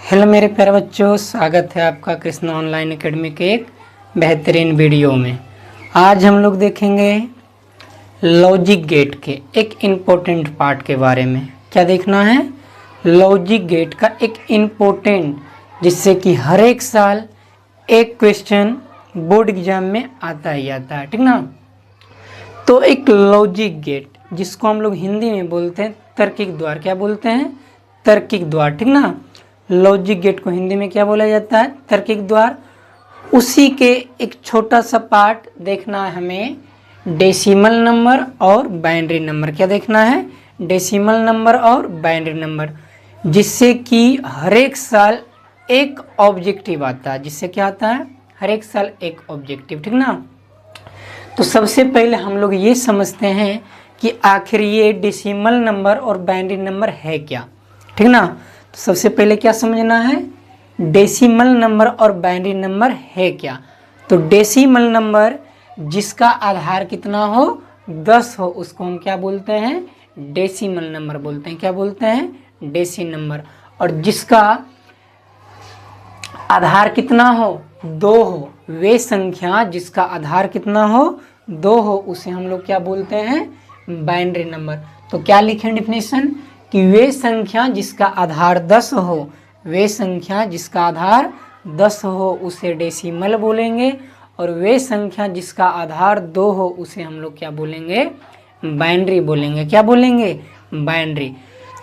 Hello मेरे प्यारे बच्चों, स्वागत है आपका कृष्णा ऑनलाइन एकेडमी के एक बेहतरीन वीडियो में। आज हम लोग देखेंगे लॉजिक गेट के एक इम्पोर्टेंट पार्ट के बारे में। क्या देखना है? लॉजिक गेट का एक इम्पोर्टेंट, जिससे कि हर एक साल एक क्वेश्चन बोर्ड एग्जाम में आता ही आता है, ठीक ना। तो एक लॉजिक गेट, जिसको हम लोग हिंदी में बोलते हैं तार्किक द्वार। क्या बोलते हैं? तार्किक द्वार, ठीक ना। लॉजिक गेट को हिंदी में क्या बोला जाता है? तार्किक द्वार। उसी के एक छोटा सा पार्ट देखना है हमें, डेसिमल नंबर और बाइनरी नंबर। क्या देखना है? डेसिमल नंबर और बाइनरी नंबर, जिससे कि हर एक साल एक ऑब्जेक्टिव आता है। जिससे क्या आता है? हर एक साल एक ऑब्जेक्टिव, ठीक ना। तो सबसे पहले हम लोग ये समझते हैं कि आखिर ये डेसिमल नंबर और बाइनरी नंबर है क्या, ठीक ना। तो सबसे पहले क्या समझना है? डेसिमल नंबर और बाइनरी नंबर है क्या। तो डेसिमल नंबर जिसका आधार कितना हो, 10 हो, उसको हम क्या बोलते हैं? डेसिमल नंबर बोलते हैं। क्या बोलते हैं? डेसी नंबर। और जिसका आधार कितना हो, 2 हो, वे संख्या जिसका आधार कितना हो, 2 हो, उसे हम लोग क्या बोलते हैं? Binary number. तो क्या लिखें डेफिनेशन? कि वे संख्या जिसका आधार 10 हो, वे संख्या जिसका आधार 10 हो उसे डेसिमल बोलेंगे, और वे संख्या जिसका आधार 2 हो उसे हम लोग क्या बोलेंगे? बाइनरी बोलेंगे। क्या बोलेंगे? बाइनरी।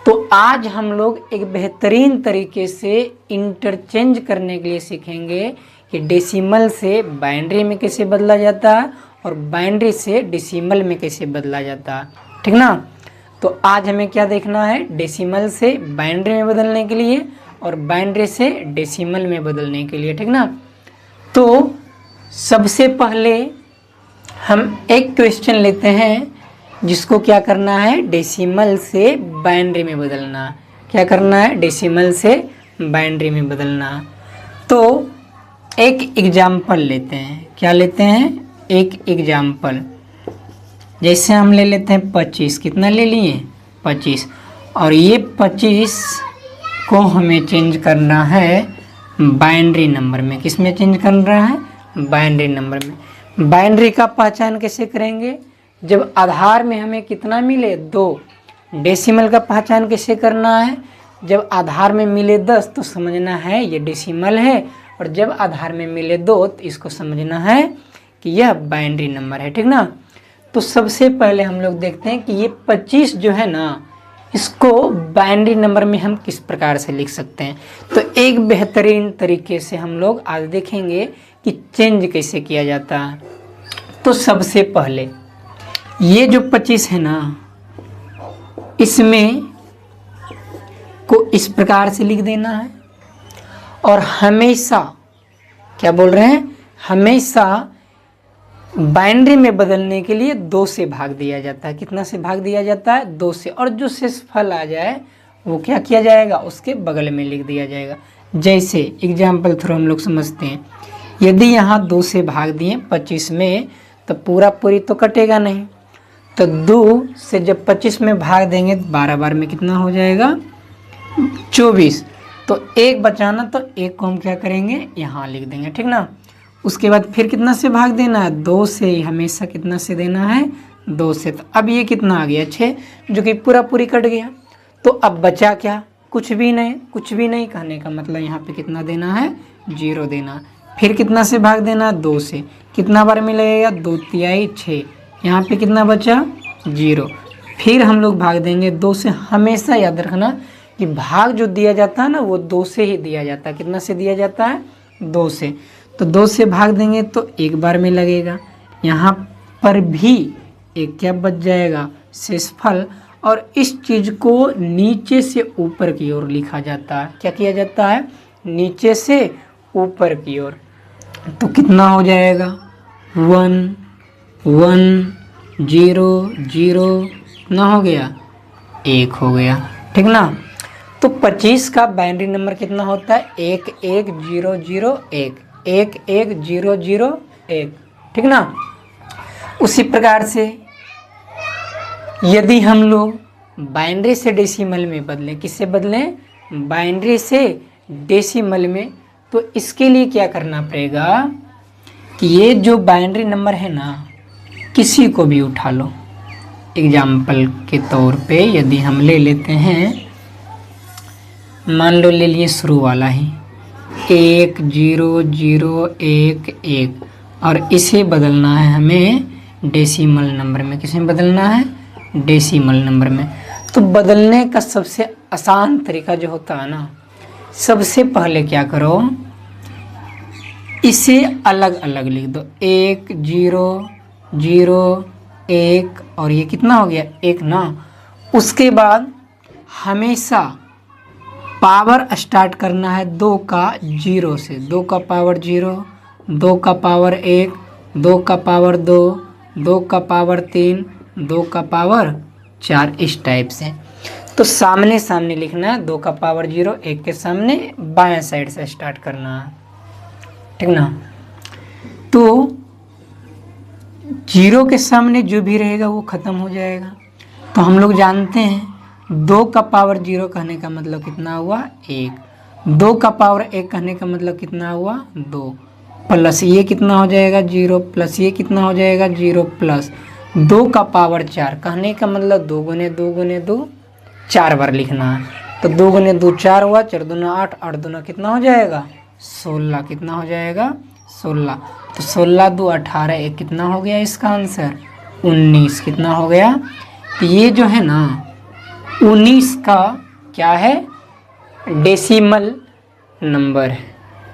तो आज हम लोग एक बेहतरीन तरीके से इंटरचेंज करने के लिए सीखेंगे कि डेसिमल से बाइनरी में कैसे बदला जाता है और बाइनरी से डेसिमल में कैसे बदला जाता है, ठीक ना। तो आज हमें क्या देखना है? डेसिमल से बाइनरी में बदलने के लिए और बाइनरी से डेसिमल में बदलने के लिए, ठीक ना। तो सबसे पहले हम एक क्वेश्चन लेते हैं, जिसको क्या करना है? डेसिमल से बाइनरी में बदलना। क्या करना है? डेसिमल से बाइनरी में बदलना। तो एक एग्जाम्पल लेते हैं। क्या लेते हैं? एक एग्जाम्पल। जैसे हम ले लेते हैं 25। कितना ले लिए? 25। और ये 25 को हमें चेंज करना है बाइनरी नंबर में। किस में चेंज करना है? बाइनरी नंबर में। बाइनरी का पहचान कैसे करेंगे? जब आधार में हमें कितना मिले, 2। डेसिमल का पहचान कैसे करना है? जब आधार में मिले 10 तो समझना है ये डेसिमल है, और जब आधार में मिले 2 तो इसको समझना है कि यह बाइनरी नंबर है, ठीक ना। तो सबसे पहले हम लोग देखते हैं कि ये 25 जो है ना, इसको बाइनरी नंबर में हम किस प्रकार से लिख सकते हैं। तो एक बेहतरीन तरीके से हम लोग आज देखेंगे कि चेंज कैसे किया जाता है। तो सबसे पहले ये जो 25 है ना, इसमें को इस प्रकार से लिख देना है, और हमेशा क्या बोल रहे हैं? हमेशा बाइनरी में बदलने के लिए 2 से भाग दिया जाता है। कितना से भाग दिया जाता है? 2 से। और जो शेषफल आ जाए वो क्या किया जाएगा? उसके बगल में लिख दिया जाएगा। जैसे एग्जाम्पल थ्रू हम लोग समझते हैं, यदि यहाँ 2 से भाग दिए 25 में, तो पूरा पूरी तो कटेगा नहीं। तो 2 से जब 25 में भाग देंगे तो 12 बार में कितना हो जाएगा? 24। तो 1 बचाना, तो 1 को हम क्या करेंगे? यहाँ लिख देंगे, ठीक ना। उसके बाद फिर कितना से भाग देना है? 2 से। हमेशा कितना से देना है? 2 से। तो अब ये कितना आ गया? 6, जो कि पूरा पूरी कट गया। तो अब बचा क्या? कुछ भी नहीं। कुछ भी नहीं कहने का मतलब यहाँ पे कितना देना है? 0 देना। फिर कितना से भाग देना? 2 से। कितना बार मिलेगा? 2 तिहाई 6। यहाँ पे कितना बचा? 0। फिर हम लोग भाग देंगे 2 से। हमेशा याद रखना कि भाग जो दिया जाता है ना, वो 2 से ही दिया जाता है। कितना से दिया जाता है? 2 से। तो 2 से भाग देंगे तो 1 बार में लगेगा। यहाँ पर भी एक क्या बच जाएगा? शेषफल। और इस चीज़ को नीचे से ऊपर की ओर लिखा जाता है। क्या किया जाता है? नीचे से ऊपर की ओर। तो कितना हो जाएगा? 1 1 0 0। कितना हो गया? 1 हो गया, ठीक ना। तो 25 का बाइनरी नंबर कितना होता है? 1 1 0 0 1। 1 1 0 0 1, ठीक ना। उसी प्रकार से यदि हम लोग बाइनरी से डेसिमल में बदलें, किससे बदलें? बाइनरी से डेसिमल में, तो इसके लिए क्या करना पड़ेगा कि ये जो बाइनरी नंबर है ना, किसी को भी उठा लो। एग्जाम्पल के तौर पे यदि हम ले लेते हैं, मान लो ले लिए शुरू वाला ही 1 0 0 1 1, और इसे बदलना है हमें डेसिमल नंबर में। किस में बदलना है? डेसिमल नंबर में। तो बदलने का सबसे आसान तरीका जो होता है ना, सबसे पहले क्या करो, इसे अलग अलग लिख दो। 1 0 0 1, और ये कितना हो गया? 1 ना। उसके बाद हमेशा पावर स्टार्ट करना है 2 का 0 से। 2 का पावर 0, 2 का पावर 1, 2 का पावर 2, 2 का पावर 3, 2 का पावर 4, इस टाइप से। तो सामने सामने लिखना है, 2 का पावर 0, 1 के सामने बाएं साइड से स्टार्ट करना है, ठीक ना। तो 0 के सामने जो भी रहेगा वो ख़त्म हो जाएगा। तो हम लोग जानते हैं 2 का पावर 0 कहने का मतलब कितना हुआ? 1। 2 का पावर 1 कहने का मतलब कितना हुआ? 2, प्लस ये कितना हो जाएगा? 0, प्लस ये कितना हो जाएगा? 0, प्लस 2 का पावर 4 कहने का मतलब 2 गुने 2 गुने 2, 4 बार लिखना है। तो 2 गुने 2 4 हुआ, 4 दूना 8, 8 दूना कितना हो जाएगा? 16। कितना हो जाएगा? 16। तो 16 2 18, एक कितना हो गया इसका आंसर? 19। कितना हो गया? तो ये जो है ना 19 का क्या है? डेसिमल नंबर है।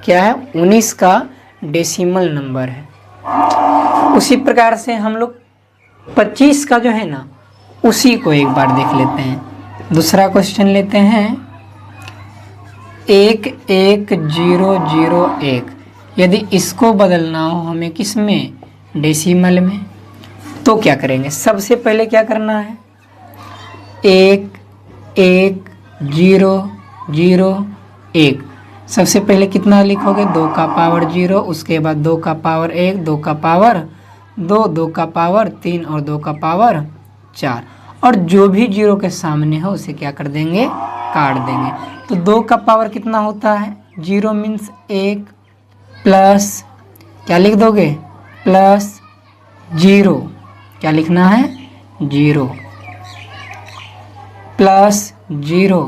क्या है? 19 का डेसिमल नंबर है। उसी प्रकार से हम लोग 25 का जो है ना, उसी को एक बार देख लेते हैं। दूसरा क्वेश्चन लेते हैं, 1 1 0 0 1। यदि इसको बदलना हो हमें किस में? डेसिमल में। तो क्या करेंगे? सबसे पहले क्या करना है? 1 1 0 0 1। सबसे पहले कितना लिखोगे? 2 का पावर 0, उसके बाद 2 का पावर 1, 2 का पावर 2, 2 का पावर 3 और 2 का पावर 4। और जो भी 0 के सामने हो उसे क्या कर देंगे? काट देंगे। तो 2 का पावर कितना होता है? 0 मीन्स 1, प्लस क्या लिख दोगे? प्लस 0। क्या लिखना है? 0, प्लस 0,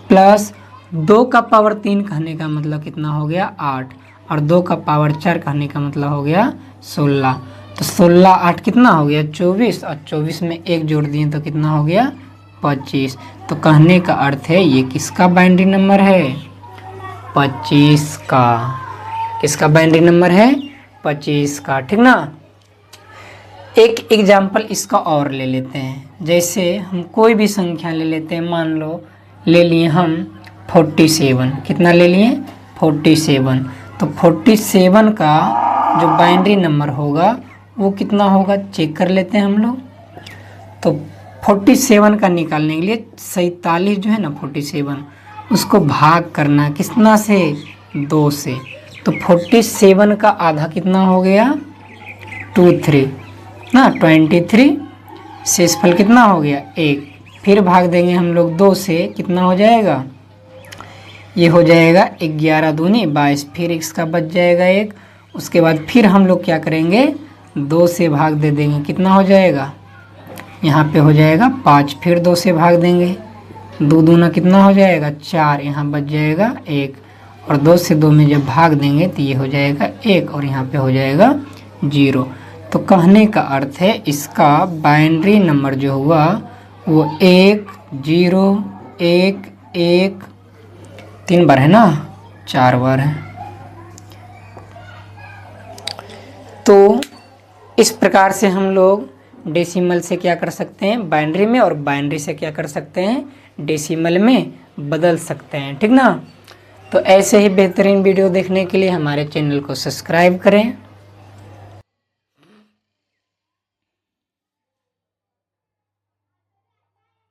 प्लस 2 का पावर 3 कहने का मतलब कितना हो गया? 8, और 2 का पावर 4 कहने का मतलब हो गया 16। तो 16 8 कितना हो गया? 24, और 24 में 1 जोड़ दिए तो कितना हो गया? 25। तो कहने का अर्थ है ये किसका बाइनरी नंबर है? 25 का। किसका बाइनरी नंबर है? 25 का, ठीक ना। एक एग्जाम्पल इसका और ले लेते हैं। जैसे हम कोई भी संख्या ले लेते हैं, मान लो ले लिए हम 47। कितना ले लिए? 47। तो 47 का जो बाइनरी नंबर होगा वो कितना होगा? चेक कर लेते हैं हम लोग। तो 47 का निकालने के लिए 47 जो है ना 47, उसको भाग करना कितना से? 2 से। तो 47 का आधा कितना हो गया? 2 3 ना, 23। शेषफल कितना हो गया? 1। फिर भाग देंगे हम लोग 2 से, कितना हो जाएगा? ये हो जाएगा 11 दूनी 22, फिर इसका बच जाएगा 1। उसके बाद फिर हम लोग क्या करेंगे? 2 से भाग दे देंगे, कितना हो जाएगा? यहाँ पे हो जाएगा 5, फिर 2 से भाग देंगे, 2 दूना कितना हो जाएगा? 4, यहाँ बच जाएगा 1, और 2 से 2 में जब भाग देंगे तो ये हो जाएगा 1, और यहाँ पे हो जाएगा 0। तो कहने का अर्थ है इसका बाइनरी नंबर जो हुआ वो 1 0 1 1 3 बार है ना, 4 बार है। तो इस प्रकार से हम लोग डेसिमल से क्या कर सकते हैं? बाइनरी में, और बाइनरी से क्या कर सकते हैं? डेसिमल में बदल सकते हैं, ठीक ना। तो ऐसे ही बेहतरीन वीडियो देखने के लिए हमारे चैनल को सब्सक्राइब करें।